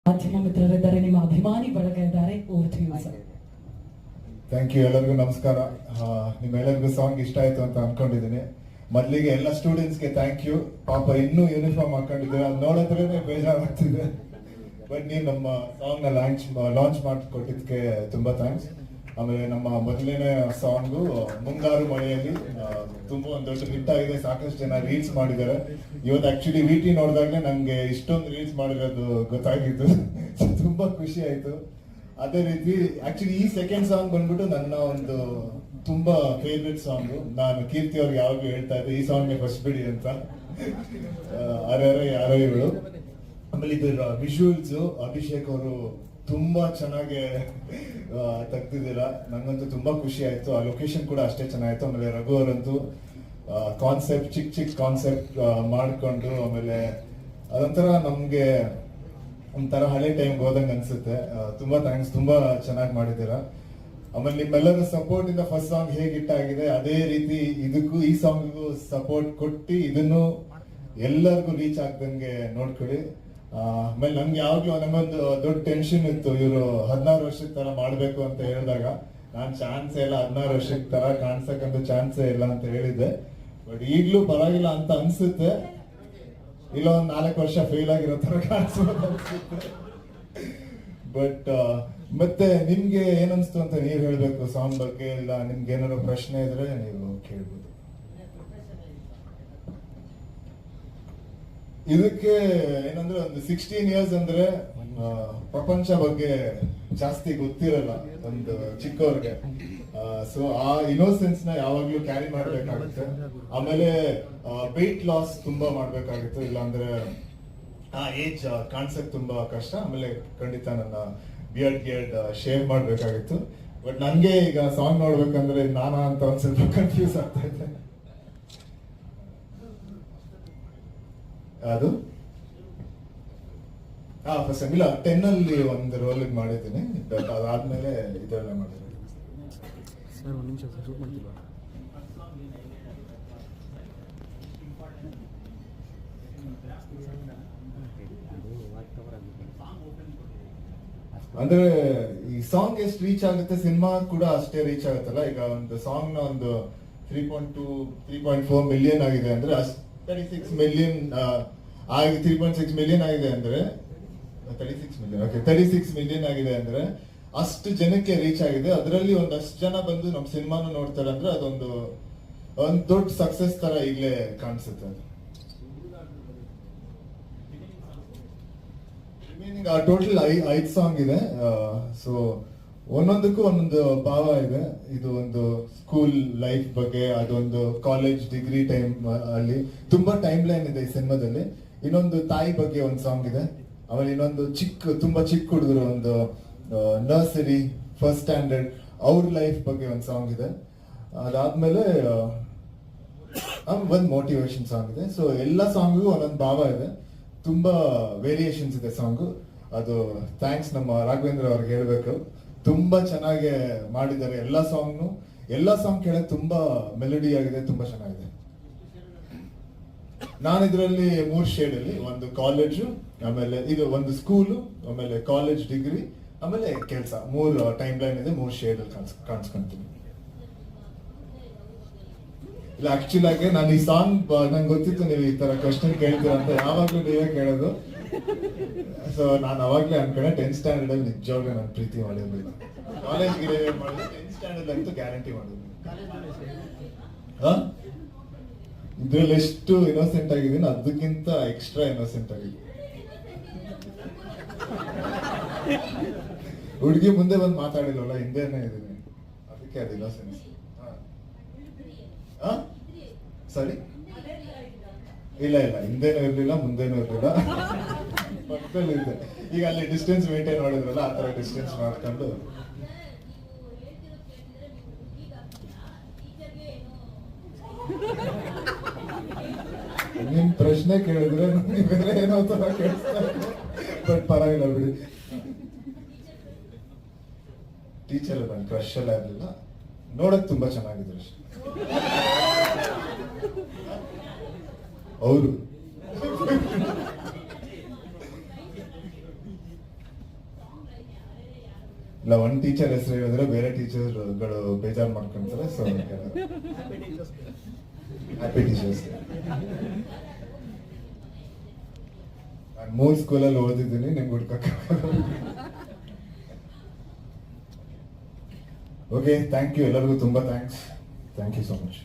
ಮಾಧ್ಯಮ ಮಿತ್ರರಿದ್ದಾರೆ, ನಿಮ್ಮ ಅಭಿಮಾನಿ ಬಳಗ ಇದ್ದಾರೆ. Over to you sir. Thank you. ಎಲ್ಲರಿಗೂ ನಮಸ್ಕಾರ. ನಿಮ್ಮೆಲ್ಲರಿಗೂ ಸಾಂಗ್ ಇಷ್ಟ ಆಯ್ತು ಅಂತ ಅನ್ಕೊಂಡಿದ್ದೀನಿ. ಮೊದಲಿಗೆ ಎಲ್ಲ ಸ್ಟೂಡೆಂಟ್ಸ್ಗೆ ಥ್ಯಾಂಕ್ ಯು. ಪಾಪ ಇನ್ನೂ ಯೂನಿಫಾರ್ಮ್ ಹಾಕೊಂಡಿದ್ದೀರ, ಅದು ನೋಡಿದ್ರೇನೆ ಬೇಜಾರಾಗ್ತಿದೆ. ಬಟ್ ನೀವು ನಮ್ಮ ಸಾಂಗ್ ನ ಲಾಂಚ್ ಮಾಡಿಕೊಟ್ಟಿದ್ದಕ್ಕೆ ತುಂಬಾ ಥ್ಯಾಂಕ್ಸ್. ಆಮೇಲೆ ನಮ್ಮ ಮೊದಲನೇ ಸಾಂಗು ಮುಂಗಾರು ಮಳೆಯಲ್ಲಿ ತುಂಬಾ ಒಂದು ದೊಡ್ಡ ಹಿಟ್ ಆಗಿದೆ. ಸಾಕಷ್ಟು ಜನ ರೀಲ್ಸ್ ಮಾಡಿದ್ದಾರೆ. ಇವತ್ತು ಆಕ್ಚುಲಿ ವಿಟಿ ನೋಡಿದಾಗಲೇ ನಂಗೆ ಇಷ್ಟೊಂದು ರೀಲ್ಸ್ ಮಾಡಿರೋದು ಗೊತ್ತಾಗಿದ್ದು. ತುಂಬಾ ಖುಷಿ ಆಯ್ತು. ಅದೇ ರೀತಿ ಆಕ್ಚುಲಿ ಈ ಸೆಕೆಂಡ್ ಸಾಂಗ್ ಬಂದ್ಬಿಟ್ಟು ನನ್ನ ಒಂದು ತುಂಬಾ ಫೇವ್ರೆಟ್ ಸಾಂಗ್. ನಾನು ಕೀರ್ತಿ ಅವ್ರಿಗೆ ಯಾವಾಗ್ಲೂ ಹೇಳ್ತಾ ಇದ್ದೆ ಈ ಸಾಂಗ್ ಫಸ್ಟ್ ಬಿಡಿ ಅಂತ. ಯಾರೋ ಇವಳು. ಆಮೇಲೆ ಇದರ ವಿಜುವಲ್ಸ್ ಅಭಿಷೇಕ್ ಅವರು ತುಂಬಾ ಚೆನ್ನಾಗಿ ತೆಗ್ದಿದ್ದೀರಾ. ನಂಗಂತೂ ತುಂಬಾ ಖುಷಿ ಆಯ್ತು. ಆ ಲೊಕೇಶನ್ ಕೂಡ ಅಷ್ಟೇ ಚೆನ್ನಾಗಿತ್ತು. ಆಮೇಲೆ ರಘು ಅವರಂತೂ ಕಾನ್ಸೆಪ್ಟ್ ಚಿಕ್ಕ ಕಾನ್ಸೆಪ್ಟ್ ಮಾಡ್ಕೊಂಡು, ಆಮೇಲೆ ಅದೊಂಥರ ನಮ್ಗೆ ಒಂಥರ ಹಳೆ ಟೈಮ್ ಹೋದಂಗೆ ಅನ್ಸುತ್ತೆ. ತುಂಬಾ ಥ್ಯಾಂಕ್ಸ್, ತುಂಬಾ ಚೆನ್ನಾಗಿ ಮಾಡಿದ್ದೀರಾ. ಆಮೇಲೆ ನಿಮ್ಮೆಲ್ಲರ ಸಪೋರ್ಟ್ ಇಂದ ಫಸ್ಟ್ ಸಾಂಗ್ ಹೇಗೆ ಹಿಟ್ ಆಗಿದೆ ಅದೇ ರೀತಿ ಇದಕ್ಕೂ ಈ ಸಾಂಗ್ಗೂ ಸಪೋರ್ಟ್ ಕೊಟ್ಟು ಇದನ್ನು ಎಲ್ಲರಿಗೂ ರೀಚ್ ಆಗ್ದಂಗೆ ನೋಡ್ಕೊಳ್ಳಿ. ಆಮೇಲೆ ನಮ್ಗೆ ಯಾವಾಗ್ಲೂ ನಮ್ಮೊಂದು ದೊಡ್ಡ ಟೆನ್ಷನ್ ಇತ್ತು, ಇವರು 16 ವರ್ಷದ ತರ ಮಾಡ್ಬೇಕು ಅಂತ ಹೇಳಿದಾಗ ನಾನ್ ಚಾನ್ಸೇ ಇಲ್ಲ, 16 ವರ್ಷದ ತರ ಕಾಣ್ಸಕ್ಕಂತ ಚಾನ್ಸೇ ಇಲ್ಲ ಅಂತ ಹೇಳಿದ್ದೆ. ಬಟ್ ಈಗ್ಲೂ ಪರವಾಗಿಲ್ಲ ಅಂತ ಅನ್ಸುತ್ತೆ. ಇಲ್ಲ ಒಂದ್ 4 ವರ್ಷ ಫೇಲ್ ಆಗಿರೋ ತರ ಕಾಣಿಸ್ಬೋದು ಅನ್ಸುತ್ತೆ. ಬಟ್ ಮತ್ತೆ ನಿಮ್ಗೆ ಏನನ್ಸ್ತು ಅಂತ ನೀವ್ ಹೇಳ್ಬೇಕು ಸಾಂಗ್ ಬಗ್ಗೆ. ಇಲ್ಲ ನಿಮ್ಗೆ ಏನಾದ್ರು ಪ್ರಶ್ನೆ ಇದ್ರೆ ನೀವು ಕೇಳ್ಬೋದು. ಇದಕ್ಕೆ ಏನಂದ್ರೆ ಒಂದು 16 ಇಯರ್ಸ್ ಅಂದ್ರೆ ಪ್ರಪಂಚ ಬಗ್ಗೆ ಜಾಸ್ತಿ ಗೊತ್ತಿರಲ್ಲ ಒಂದು ಚಿಕ್ಕವ್ರಿಗೆ. ಸೊ ಆ ಇನ್ನೋಸೆನ್ಸ್ ನ ಯಾವಾಗ್ಲೂ ಕ್ಯಾರಿ ಮಾಡ್ಬೇಕಾಗುತ್ತೆ. ಆಮೇಲೆ ವೆಯ್ಟ್ ಲಾಸ್ ತುಂಬಾ ಮಾಡ್ಬೇಕಾಗಿತ್ತು, ಇಲ್ಲಾಂದ್ರೆ ಆ ಏಜ್ ಕಾಣ್ಸಕ್ ತುಂಬಾ ಕಷ್ಟ. ಆಮೇಲೆ ಖಂಡಿತ ನನ್ನ ಬಿಯರ್ಡ್ ಶೇವ್ ಮಾಡ್ಬೇಕಾಗಿತ್ತು. ಬಟ್ ನನ್ಗೆ ಈಗ ಸಾಂಗ್ ನೋಡ್ಬೇಕಂದ್ರೆ ನಾನಾ ಅಂತ ಒಂದ್ ಸ್ವಲ್ಪ ಕನ್ಫ್ಯೂಸ್ ಆಗ್ತಾ ಇದೆ. ಅದು ಫಸ್ಟ್ ಇಲ್ಲ 10 ಅಲ್ಲಿ ಒಂದು ರೋಲ್ ಮಾಡಿದ್ದೀನಿ. ಅದಾದ್ಮೇಲೆ ಇದೆಲ್ಲ ಮಾಡಿದ್ದೀನಿ. ಅಂದ್ರೆ ಈ ಸಾಂಗ್ ಎಷ್ಟು ರೀಚ್ ಆಗುತ್ತೆ, ಸಿನಿಮಾ ಕೂಡ ಅಷ್ಟೇ ರೀಚ್ ಆಗುತ್ತಲ್ಲ. ಈಗ ಒಂದು ಸಾಂಗ್ ನ ಒಂದು 3.2 3.4 ಮಿಲಿಯನ್ ಆಗಿದೆ ಅಂದ್ರೆ 36 ಮಿಲಿಯನ್ 3.6 ಮಿಲಿಯನ್ ಆಗಿದೆ ಅಂದ್ರೆ 36 ಮಿಲಿಯನ್ ಆಗಿದೆ ಅಂದ್ರೆ ಅಷ್ಟು ಜನಕ್ಕೆ ರೀಚ್ ಆಗಿದೆ. ಅದರಲ್ಲಿ ಒಂದಷ್ಟು ಜನ ಬಂದು ನಮ್ಮ ಸಿನಿಮಾನ ನೋಡ್ತಾರೆ ಅಂದ್ರೆ ಅದೊಂದು ದೊಡ್ಡ ಸಕ್ಸಸ್ ತರ ಈಗಲೇ ಕಾಣಿಸುತ್ತೆ. ಟೋಟಲ್ 5 ಸಾಂಗ್ ಇದೆ. ಸೊ ಒಂದೊಂದಕ್ಕೂ ಒಂದೊಂದು ಭಾವ ಇದೆ. ಇದು ಒಂದು ಸ್ಕೂಲ್ ಲೈಫ್ ಬಗ್ಗೆ, ಅದೊಂದು ಕಾಲೇಜ್ ಡಿಗ್ರಿ ಟೈಮ್ ಅಲ್ಲಿ ತುಂಬಾ ಟೈಮ್ ಲೈನ್ ಇದೆ ಈ ಸಿನಿಮಾದಲ್ಲಿ. ಇನ್ನೊಂದು ತಾಯಿ ಬಗ್ಗೆ ಒಂದು ಸಾಂಗ್ ಇದೆ. ಆಮೇಲೆ ಇನ್ನೊಂದು ತುಂಬಾ ಚಿಕ್ಕ ಹುಡುಗರು, ಒಂದು ನರ್ಸರಿ ಫಸ್ಟ್ ಸ್ಟ್ಯಾಂಡರ್ಡ್ ಅವ್ರ ಲೈಫ್ ಬಗ್ಗೆ ಒಂದು ಸಾಂಗ್ ಇದೆ. ಅದಾದ್ಮೇಲೆ ಒಂದು ಮೋಟಿವೇಶನ್ ಸಾಂಗ್ ಇದೆ. ಸೊ ಎಲ್ಲ ಸಾಂಗ್ಗೂ ಒಂದೊಂದು ಭಾವ ಇದೆ, ತುಂಬಾ ವೇರಿಯೇಷನ್ಸ್ ಇದೆ ಸಾಂಗು. ಅದು ಥ್ಯಾಂಕ್ಸ್ ನಮ್ಮ ರಾಘವೇಂದ್ರ ಅವ್ರಿಗೆ ಹೇಳ್ಬೇಕು. ತುಂಬಾ ಚೆನ್ನಾಗಿ ಮಾಡಿದ್ದಾರೆ ಎಲ್ಲ ಸಾಂಗ್ ಕೇಳಕ್ ತುಂಬಾ ಮೆಲೋಡಿ ಆಗಿದೆ, ತುಂಬಾ ಚೆನ್ನಾಗಿದೆ. ನಾನು ಇದರಲ್ಲಿ 3 ಶೇಡ್ ಅಲ್ಲಿ, ಒಂದು ಕಾಲೇಜು, ಆಮೇಲೆ ಇದು ಒಂದು ಸ್ಕೂಲು, ಆಮೇಲೆ ಕಾಲೇಜ್ ಡಿಗ್ರಿ, ಆಮೇಲೆ ಕೆಲಸ, 3 ಟೈಮ್ ಲೈನ್ ಇದೆ. 3 ಶೇಡ್ ಅಲ್ಲಿ ಕಾಣಿಸ್ಕೊಂತೀನಿ. ಇಲ್ಲ ಆಕ್ಚುಲ್ ಆಗಿ ನಾನು ಈ ಸಾಂಗ್ ನಂಗೆ ಗೊತ್ತಿತ್ತು ನೀವು ಈ ತರ ಕ್ವಶನ್ ಕೇಳ್ತೀರ ಅಂತ. ಯಾವಾಗ್ಲೂ ನೀವೇ ಕೇಳೋದು. ಸೊ ನಾನು ಅವಾಗ್ಲೇ ಅನ್ಕೊಂಡೆ 10th ಸ್ಟ್ಯಾಂಡರ್ಡ್ ಅಲ್ಲಿ ನಿಜವಾಗ್ಲೂ ನಾನು ಪ್ರೀತಿ ಮಾಡಿರ್ಲಿಲ್ಲ. ಕಾಲೇಜ್ ಮಾಡಿದ್ರೆ 10th ಸ್ಟ್ಯಾಂಡರ್ಡ್ ಅಂತೂ ಗ್ಯಾರಂಟಿ ಮಾಡಿದ್ವಿ. ಇದ್ರಲ್ಲಿ ಎಷ್ಟು ಇನ್ನೋಸೆಂಟ್ ಆಗಿದ್ದೀನಿ, ಅದಕ್ಕಿಂತ ಎಕ್ಸ್ಟ್ರಾ ಇನ್ನೋಸೆಂಟ್ ಆಗಿದ್ದೀನಿ. ಹುಡುಗಿ ಮುಂದೆ ಬಂದು ಮಾತಾಡಿಲ್ವಲ್ಲ, ಹಿಂದೆನೇ ಇದೀನಿ, ಅದಕ್ಕೆ ಅದು ಇನ್ನೋಸೆನ್ಸ್. ಸರಿ, ಇಲ್ಲ ಹಿಂದೇನೂ ಇರ್ಲಿಲ್ಲ, ಮುಂದೇನೂ ಇರ್ಲಿಲ್ಲ, ಪಕ್ಕದಲ್ಲಿ ಇದ್ದೆ. ಈಗ ಅಲ್ಲಿ ಡಿಸ್ಟೆನ್ಸ್ ಮೇಂಟೈನ್ ಮಾಡಿದ್ರಲ್ಲ, ಆ ತರ ಡಿಸ್ಟೆನ್ಸ್ ಮಾಡ್ಕೊಂಡು. ನಿಮ್ ಪ್ರಶ್ನೆ ಕೇಳಿದ್ರೆ ಬೇರೆ ಏನೋ ತರ ಕೇಳಿಸ್ತಾರೆ. ಬಟ್ ಪರವಾಗಿಲ್ಲ ಬಿಡಿ. ಟೀಚರ್ ನನ್ ಕ್ರಶ್ ಎಲ್ಲ ಇರ್ಲಿಲ್ಲ, ನೋಡಕ್ ತುಂಬಾ ಚೆನ್ನಾಗಿದ್ರು ಅಷ್ಟೇ. ಅವರು ಇಲ್ಲ ಒಂದ್ ಟೀಚರ್ ಹೆಸರು ಹೇಳಿದ್ರೆ ಬೇರೆ ಟೀಚರ್ಗಳು ಬೇಜಾರು ಮಾಡ್ಕೊಂತಾರೆ. So happy teachers. ನಾನು 3 ಸ್ಕೂಲಲ್ಲಿ ಓದಿದ್ದೀನಿ, ನಿಮ್ಗೆ ಹುಡ್ಕಕ್ಕೆ. ಓಕೆ, ಥ್ಯಾಂಕ್ ಯು ಎಲ್ಲರಿಗೂ, ತುಂಬಾ thanks. Thank you so much.